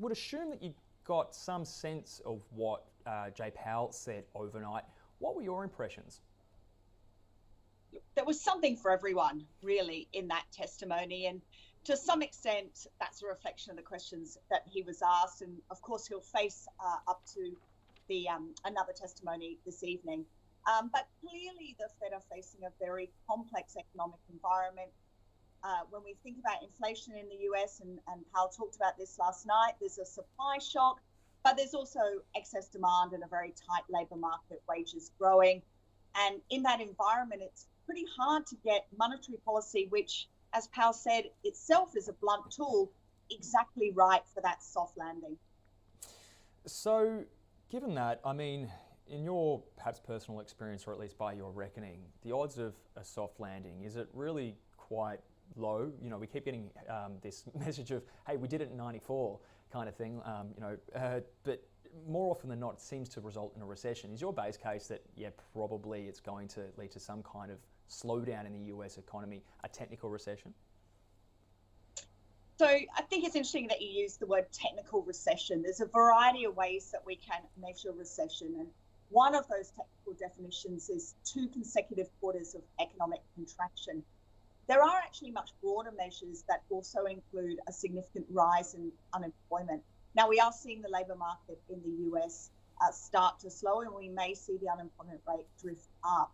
would assume that you got some sense of what Jay Powell said overnight. What were your impressions? There was something for everyone, really, in that testimony. And to some extent, that's a reflection of the questions that he was asked. And of course, he'll face up to the another testimony this evening. But clearly, the Fed are facing a very complex economic environment. When we think about inflation in the US, and Powell talked about this last night, there's a supply shock, but there's also excess demand and a very tight labour market, wages growing. And in that environment, it's pretty hard to get monetary policy, which, as Powell said, itself is a blunt tool, exactly right for that soft landing. So, given that, I mean, in your perhaps personal experience, or at least by your reckoning, the odds of a soft landing, is it really quite low? You know, we keep getting this message of, hey, we did it in '94 kind of thing, but more often than not, it seems to result in a recession. Is your base case that, yeah, probably it's going to lead to some kind of slowdown in the US economy, a technical recession? So I think it's interesting that you use the word technical recession. There's a variety of ways that we can measure recession. And one of those technical definitions is 2 consecutive quarters of economic contraction. There are actually much broader measures that also include a significant rise in unemployment. Now, we are seeing the labour market in the US start to slow, and we may see the unemployment rate drift up.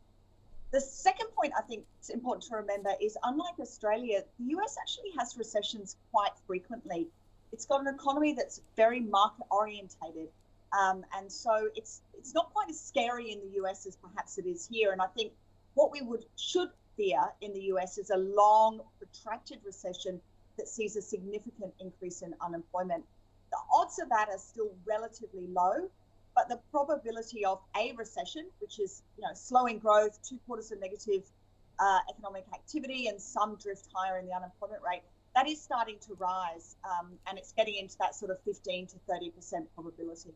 The second point I think it's important to remember is, unlike Australia, the US actually has recessions quite frequently. It's got an economy that's very market orientated. And so it's not quite as scary in the US as perhaps it is here. And I think what we should fear in the US is a long, protracted recession that sees a significant increase in unemployment. The odds of that are still relatively low, but the probability of a recession, which is, slowing growth, 2 quarters of negative economic activity, and some drift higher in the unemployment rate, that is starting to rise, and it's getting into that sort of 15 to 30% probability.